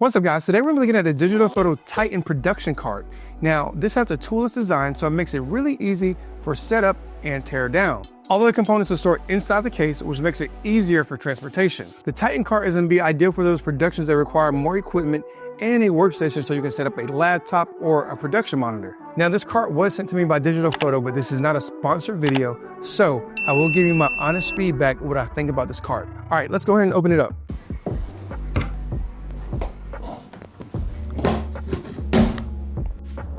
What's up guys, today we're looking at a Digitalfoto Titan production cart. Now this has a toolless design, so it makes it really easy for setup and tear down. All of the components are stored inside the case, which makes it easier for transportation. The Titan cart is going to be ideal for those productions that require more equipment and a workstation so you can set up a laptop or a production monitor. Now this cart was sent to me by Digitalfoto, but this is not a sponsored video, so I will give you my honest feedback of what I think about this cart. All right, let's go ahead and open it up.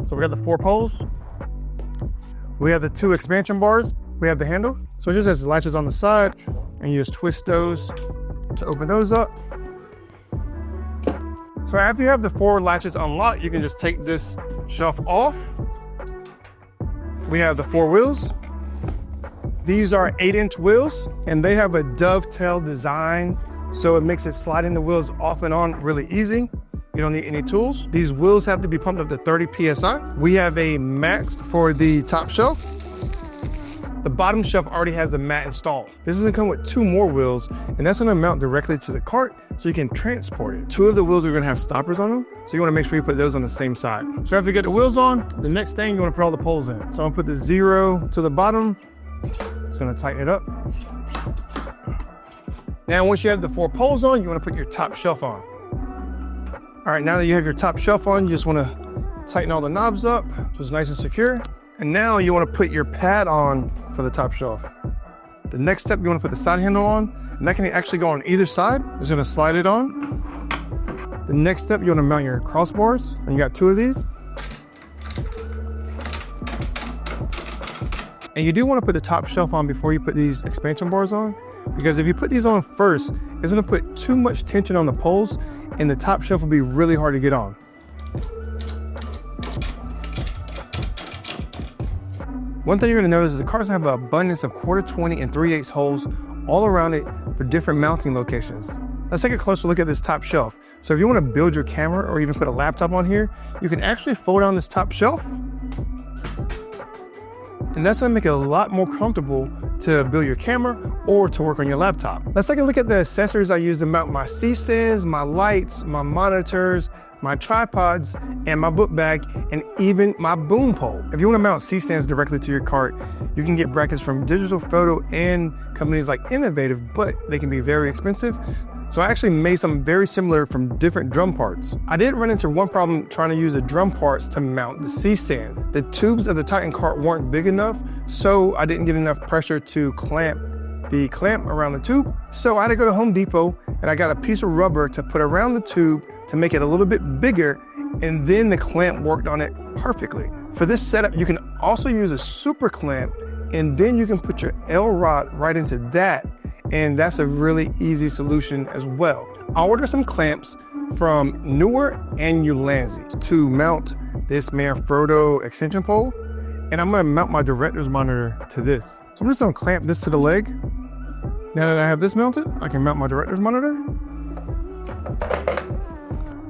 So we got the 4 poles. We have the 2 expansion bars. We have the handle. So it just has latches on the side, and you just twist those to open those up. So after you have the 4 latches unlocked, you can just take this shelf off. We have the 4 wheels. These are 8-inch wheels, and they have a dovetail design, so it makes it sliding the wheels off and on really easy. You don't need any tools. These wheels have to be pumped up to 30 PSI. We have a mat for the top shelf. The bottom shelf already has the mat installed. This is gonna come with 2 more wheels, and that's gonna mount directly to the cart so you can transport it. 2 of the wheels are gonna have stoppers on them, so you wanna make sure you put those on the same side. So after you get the wheels on, the next thing you wanna put all the poles in. So I'm gonna put the 0 to the bottom. It's gonna tighten it up. Now once you have the 4 poles on, you wanna put your top shelf on. All right, now that you have your top shelf on, you just wanna tighten all the knobs up so it's nice and secure. And now you wanna put your pad on for the top shelf. The next step, you wanna put the side handle on, and that can actually go on either side. Just gonna slide it on. The next step, you wanna mount your crossbars, and you got 2 of these. And you do wanna put the top shelf on before you put these expansion bars on, because if you put these on first, it's gonna put too much tension on the poles, and the top shelf will be really hard to get on. One thing you're gonna notice is the carts have an abundance of 1/4, 20, and 3/8 holes all around it for different mounting locations. Let's take a closer look at this top shelf. So if you wanna build your camera or even put a laptop on here, you can actually fold down this top shelf, and that's gonna make it a lot more comfortable to build your camera or to work on your laptop. Let's take a look at the accessories I use to mount my C-stands, my lights, my monitors, my tripods, and my book bag, and even my boom pole. If you wanna mount C-stands directly to your cart, you can get brackets from Digitalfoto and companies like Innovative, but they can be very expensive. So I actually made something very similar from different drum parts. I did run into one problem trying to use the drum parts to mount the C-stand. The tubes of the Titan cart weren't big enough, so I didn't get enough pressure to clamp the clamp around the tube. So I had to go to Home Depot, and I got a piece of rubber to put around the tube to make it a little bit bigger, and then the clamp worked on it perfectly. For this setup, you can also use a super clamp, and then you can put your L rod right into that, and that's a really easy solution as well. I ordered some clamps from Newer and Ulanzi to mount this Manfrotto extension pole, and I'm gonna mount my director's monitor to this. So I'm just gonna clamp this to the leg. Now that I have this mounted, I can mount my director's monitor.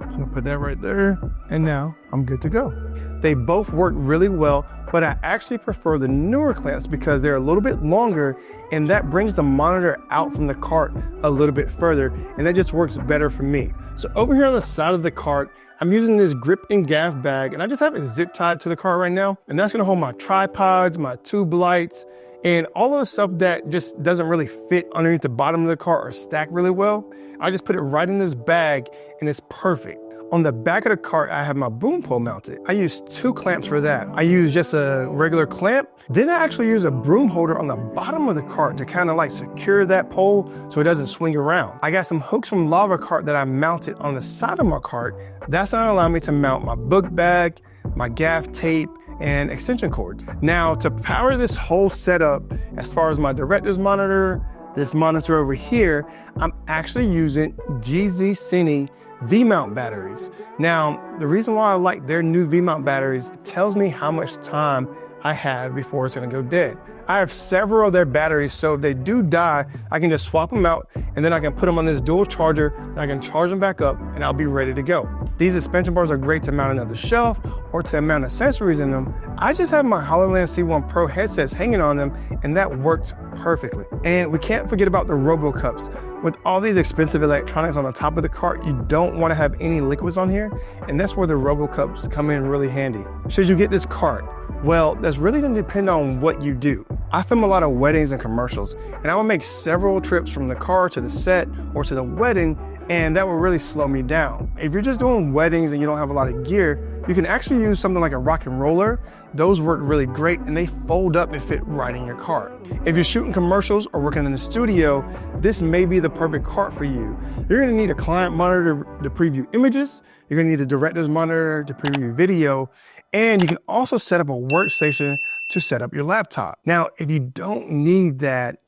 So I'm gonna put that right there, and now I'm good to go. They both work really well, but I actually prefer the Newer clamps because they're a little bit longer, and that brings the monitor out from the cart a little bit further, and that just works better for me. So over here on the side of the cart, I'm using this grip and gaff bag, and I just have it zip tied to the cart right now, and that's gonna hold my tripods, my tube lights, and all of the stuff that just doesn't really fit underneath the bottom of the cart or stack really well. I just put it right in this bag, and it's perfect. On the back of the cart, I have my boom pole mounted. I use 2 clamps for that. I use just a regular clamp. Then I actually use a broom holder on the bottom of the cart to kind of like secure that pole so it doesn't swing around. I got some hooks from Lava Cart that I mounted on the side of my cart. That's gonna allow me to mount my book bag, my gaff tape, and extension cords. Now to power this whole setup, as far as my director's monitor, this monitor over here, I'm actually using GZ Cine V-mount batteries. Now, the reason why I like their new V-mount batteries, it tells me how much time I have before it's gonna go dead. I have several of their batteries, so if they do die, I can just swap them out, and then I can put them on this dual charger, and I can charge them back up, and I'll be ready to go. These suspension bars are great to mount another shelf or to mount accessories in them. I just have my HoloLens C1 Pro headsets hanging on them, and that worked perfectly. And we can't forget about the Robo Cups. With all these expensive electronics on the top of the cart, you don't want to have any liquids on here, and that's where the Robo Cups come in really handy. Should you get this cart? Well, that's really going to depend on what you do. I film a lot of weddings and commercials, and I will make several trips from the car to the set or to the wedding, and that will really slow me down. If you're just doing weddings and you don't have a lot of gear, you can actually use something like a rock and roller. Those work really great and they fold up and fit right in your cart. If you're shooting commercials or working in the studio, this may be the perfect cart for you. You're gonna need a client monitor to preview images, you're gonna need a director's monitor to preview video, and you can also set up a workstation to set up your laptop. Now, if you don't need that,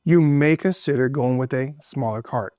you may consider going with a smaller cart.